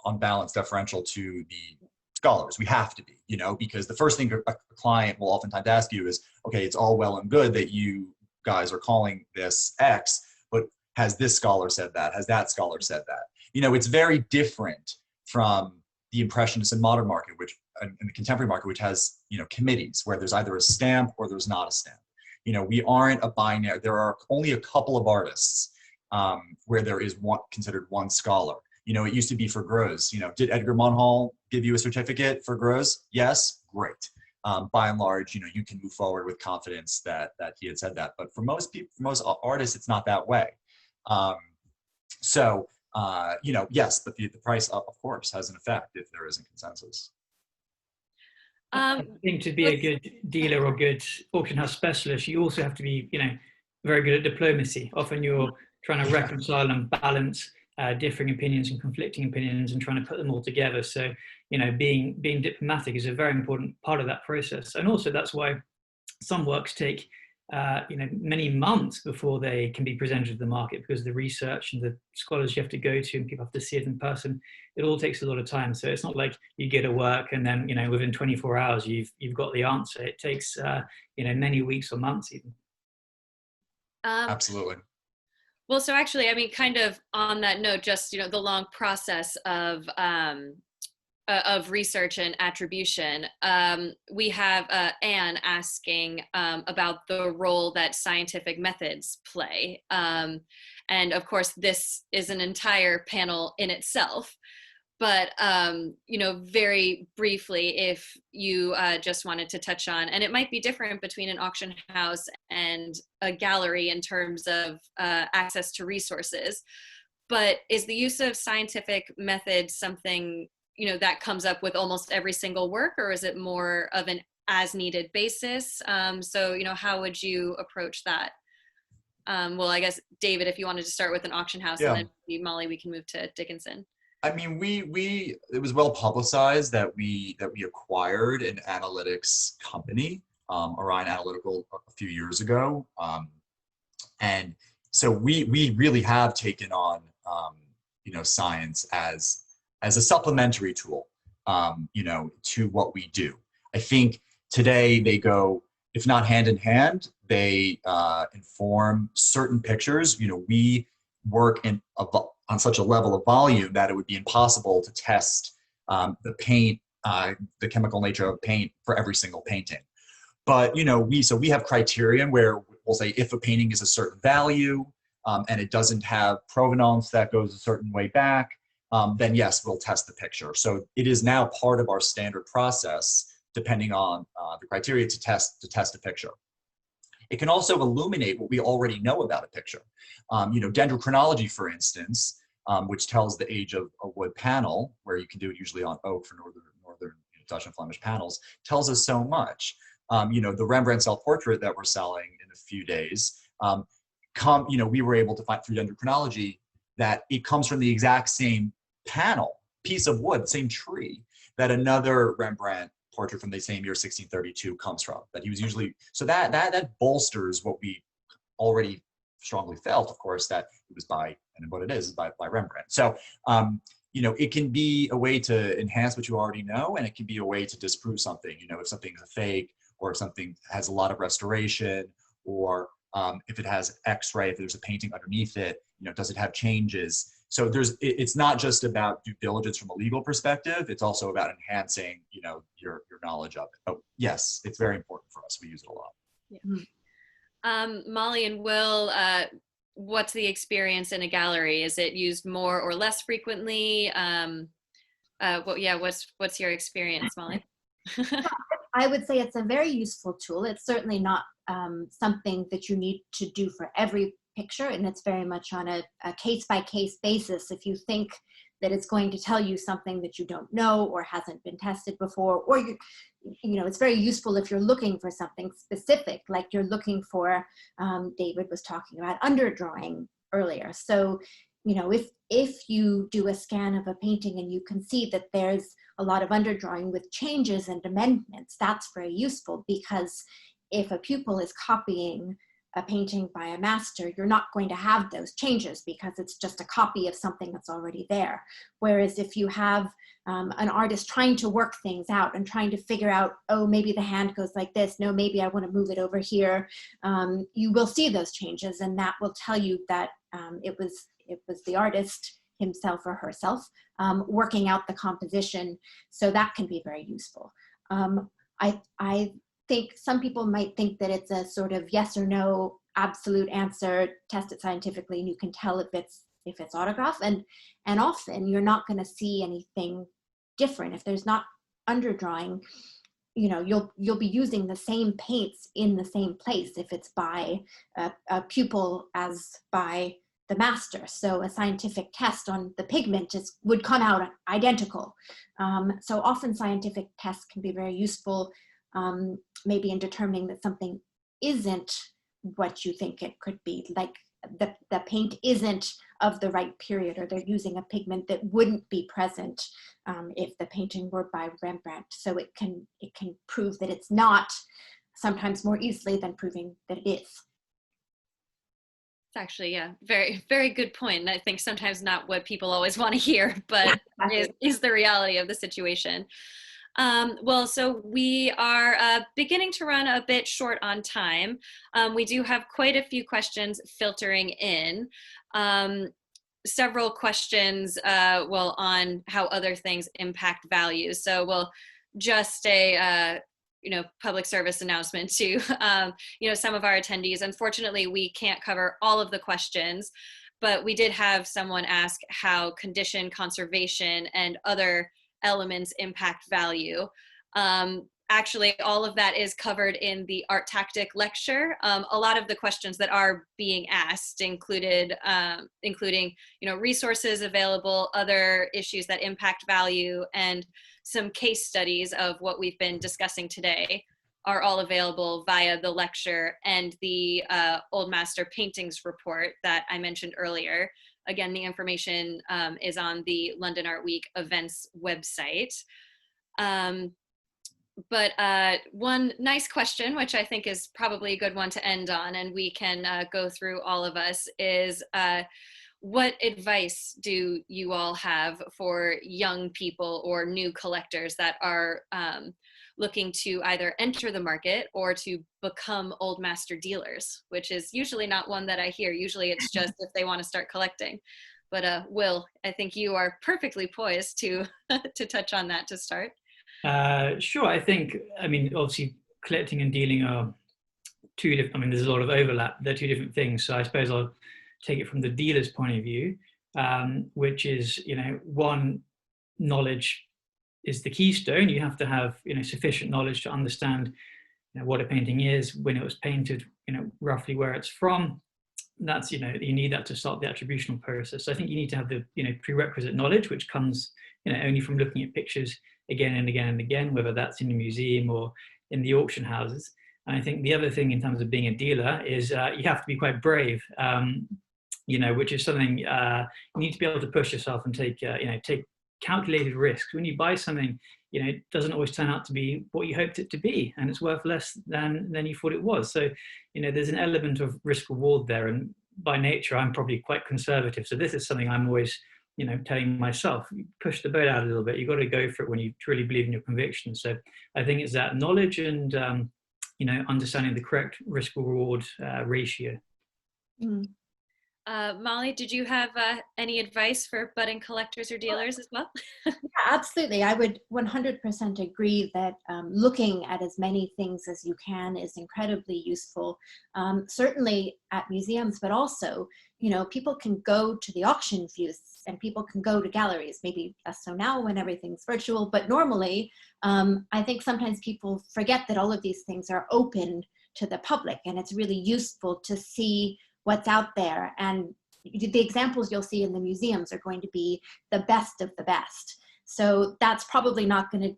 Speaker 2: on balance deferential to the scholars. We have to be, because the first thing a client will oftentimes ask you is, okay, it's all well and good that you guys are calling this X, but has this scholar said that? Has that scholar said that? It's very different from the impressionist and modern market, which in the contemporary market, which has, committees where there's either a stamp or there's not a stamp. We aren't a binary. There are only a couple of artists where there is considered one scholar. It used to be for Gros. Did Edgar Monhall give you a certificate for Gros? Yes, great. By and large, you can move forward with confidence that he had said that. But for most people, for most artists, it's not that way. Yes, but the price, of course, has an effect if there isn't consensus.
Speaker 4: I think to be a good dealer or good auction house specialist, you also have to be, very good at diplomacy. Often you're trying to reconcile and balance differing opinions and conflicting opinions and trying to put them all together. So, being diplomatic is a very important part of that process. And also that's why some works take, many months before they can be presented to the market, because the research and the scholars you have to go to and people have to see it in person, it all takes a lot of time. So it's not like you get a work and then, within 24 hours, you've got the answer. It takes, many weeks or months even.
Speaker 2: Absolutely.
Speaker 1: Well, so actually, kind of on that note, just, the long process of research and attribution, we have Anne asking about the role that scientific methods play. And of course, this is an entire panel in itself. But, very briefly, if you just wanted to touch on, and it might be different between an auction house and a gallery in terms of access to resources, but is the use of scientific methods something, that comes up with almost every single work, or is it more of an as needed basis? So, how would you approach that? Well, I guess, David, if you wanted to start with an auction house,
Speaker 2: Yeah.
Speaker 1: and then maybe Molly, we can move to Dickinson.
Speaker 2: I mean, it was well publicized that we acquired an analytics company, Orion Analytical, a few years ago, and so we really have taken on science as a supplementary tool, to what we do. I think today they go, if not hand in hand, they inform certain pictures. We work on such a level of volume that it would be impossible to test the paint, the chemical nature of paint for every single painting. But we have criterion where we'll say if a painting is a certain value and it doesn't have provenance that goes a certain way back, then yes, we'll test the picture. So it is now part of our standard process, depending on the criteria to test a picture. It can also illuminate what we already know about a picture. Dendrochronology, for instance, which tells the age of a wood panel, where you can do it usually on oak for northern Dutch and Flemish panels, tells us so much. The Rembrandt self-portrait that we're selling in a few days, we were able to find through dendrochronology that it comes from the exact same piece of wood, same tree, that another Rembrandt portrait from the same year, 1632, comes from. That he was usually, so that bolsters what we already strongly felt, of course, that it was by, and what it is by Rembrandt. So, it can be a way to enhance what you already know, and it can be a way to disprove something. If something is a fake, or if something has a lot of restoration, or if it has X-ray, if there's a painting underneath it, does it have changes? So it's not just about due diligence from a legal perspective, it's also about enhancing, your knowledge of it. But yes, it's very important for us. We use it a lot.
Speaker 1: Yeah. Molly and Will, what's the experience in a gallery? Is it used more or less frequently? What's your experience, Molly?
Speaker 3: I would say it's a very useful tool. It's certainly not something that you need to do for every picture, and it's very much on a case-by-case basis. If you think that it's going to tell you something that you don't know or hasn't been tested before, or it's very useful if you're looking for something specific, like you're looking for, David was talking about underdrawing earlier. So, if you do a scan of a painting and you can see that there's a lot of underdrawing with changes and amendments, that's very useful, because if a pupil is copying a painting by a master, you're not going to have those changes because it's just a copy of something that's already there. Whereas if you have an artist trying to work things out and trying to figure out, oh, maybe the hand goes like this, no, maybe I want to move it over here, you will see those changes, and that will tell you that it was the artist himself or herself working out the composition. So that can be very useful. I think some people might think that it's a sort of yes or no absolute answer, test it scientifically, and you can tell if it's autograph. And often you're not going to see anything different if there's not underdrawing. You'll be using the same paints in the same place if it's by a pupil as by the master. So a scientific test on the pigment would come out identical. So often scientific tests can be very useful, maybe in determining that something isn't what you think it could be, like the paint isn't of the right period, or they're using a pigment that wouldn't be present if the painting were by Rembrandt. So it can prove that it's not, sometimes more easily than proving that it is.
Speaker 1: Actually, yeah, very, very good point. And I think sometimes not what people always want to hear, but is the reality of the situation. Well, so we are beginning to run a bit short on time. We do have quite a few questions filtering in. Several questions, on how other things impact values. So we'll just public service announcement to, some of our attendees. Unfortunately, we can't cover all of the questions, but we did have someone ask how condition, conservation, and other elements impact value. Actually, all of that is covered in the ArtTactic lecture. A lot of the questions that are being asked including, resources available, other issues that impact value, and some case studies of what we've been discussing today are all available via the lecture and the Old Master Paintings report that I mentioned earlier. Again, the information is on the London Art Week events website. But one nice question, which I think is probably a good one to end on, and we can go through all of us, is what advice do you all have for young people or new collectors that are looking to either enter the market or to become old master dealers, which is usually not one that I hear. Usually it's just if they want to start collecting. But Will, I think you are perfectly poised to touch on that to start.
Speaker 4: Sure. Obviously collecting and dealing are two different, there's a lot of overlap. They're two different things. So I suppose I'll take it from the dealer's point of view, which is, one, knowledge is the keystone. You have to have, sufficient knowledge to understand, what a painting is, when it was painted, roughly where it's from. That's, you need that to start the attributional process. So I think you need to have the, prerequisite knowledge, which comes, only from looking at pictures again and again and again, whether that's in the museum or in the auction houses. And I think the other thing in terms of being a dealer is you have to be quite brave, which is something you need to be able to push yourself and take calculated risks. When you buy something, it doesn't always turn out to be what you hoped it to be, and it's worth less than you thought it was. So, there's an element of risk reward there. And by nature, I'm probably quite conservative. So this is something I'm always, telling myself, push the boat out a little bit. You've got to go for it when you truly believe in your convictions. So I think it's that knowledge and, understanding the correct risk reward ratio.
Speaker 1: Molly, did you have any advice for budding collectors or dealers as well?
Speaker 3: Yeah, absolutely. I would 100% agree that looking at as many things as you can is incredibly useful, certainly at museums, but also, you know, people can go to the auction views and people can go to galleries, maybe less so now when everything's virtual, but normally, I think sometimes people forget that all of these things are open to the public, and it's really useful to see what's out there. And the examples you'll see in the museums are going to be the best of the best. So that's probably not going to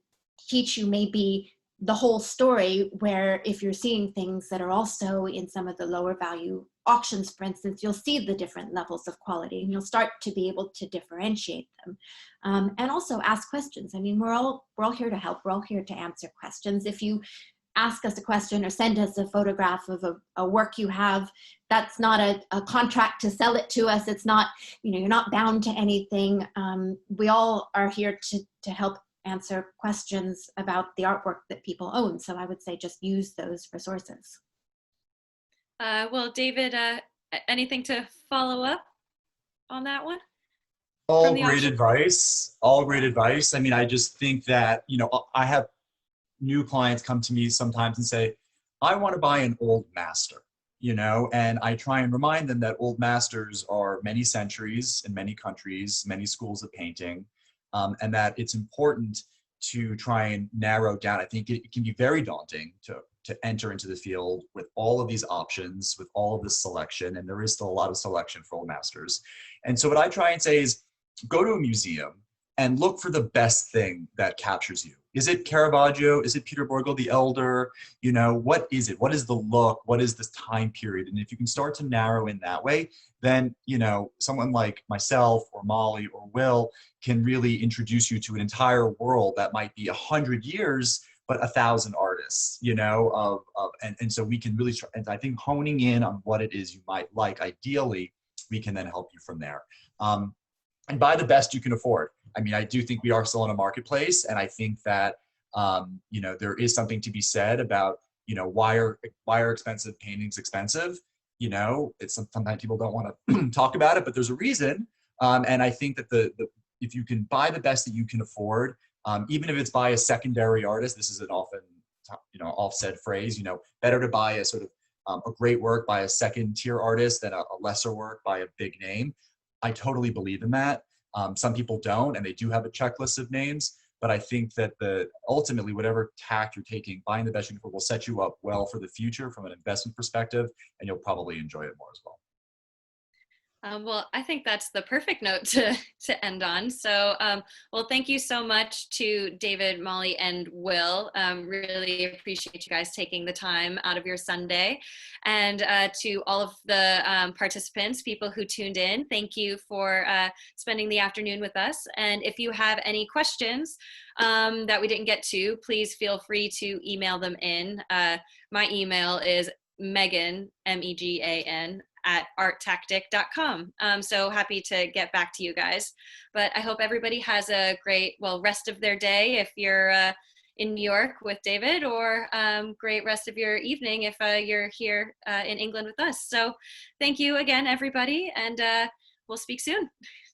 Speaker 3: teach you maybe the whole story, where if you're seeing things that are also in some of the lower value auctions, for instance, you'll see the different levels of quality and you'll start to be able to differentiate them. And also ask questions. I mean, we're all here to help. We're all here to answer questions. If you ask us a question or send us a photograph of a work you have, that's not a contract to sell it to us. It's not, you know, you're not bound to anything. We all are here to help answer questions about the artwork that people own. So I would say just use those resources.
Speaker 1: Well, David, anything to follow up on that one?
Speaker 2: All great advice. All great advice. I mean, I just think that, you know, I have new clients come to me sometimes and say, I want to buy an old master, you know, and I try and remind them that old masters are many centuries in many countries, many schools of painting, and that it's important to try and narrow down. I think it can be very daunting to enter into the field with all of these options, with all of this selection, and there is still a lot of selection for old masters. And so what I try and say is go to a museum and look for the best thing that captures you. Is it Caravaggio? Is it Peter Bruegel the Elder? You know, what is it? What is the look? What is this time period? And if you can start to narrow in that way, then, you know, someone like myself or Molly or Will can really introduce you to an entire world that might be 100 years, but 1,000 artists, you know, and so we can really try, and I think honing in on what it is you might like, ideally, we can then help you from there. And buy the best you can afford. I mean, I do think we are still in a marketplace, and I think that you know, there is something to be said about, you know, why are expensive paintings expensive? You know, it's sometimes people don't want to talk about it, but there's a reason. And I think that if you can buy the best that you can afford, even if it's by a secondary artist, this is an often, you know, oft-said phrase. You know, better to buy a sort of a great work by a second-tier artist than a lesser work by a big name. I totally believe in that. Some people don't, and they do have a checklist of names, but I think that ultimately, whatever tack you're taking, buying the best you can afford will set you up well for the future from an investment perspective, and you'll probably enjoy it more as well.
Speaker 1: Well, I think that's the perfect note to end on. So, well, thank you so much to David, Molly, and Will. Really appreciate you guys taking the time out of your Sunday. And to all of the participants, people who tuned in, thank you for spending the afternoon with us. And if you have any questions that we didn't get to, please feel free to email them in. My email is Megan, MEGAN, at ArtTactic.com. So happy to get back to you guys. But I hope everybody has a great, well, rest of their day if you're in New York with David, or great rest of your evening if you're here in England with us. So thank you again, everybody, and we'll speak soon.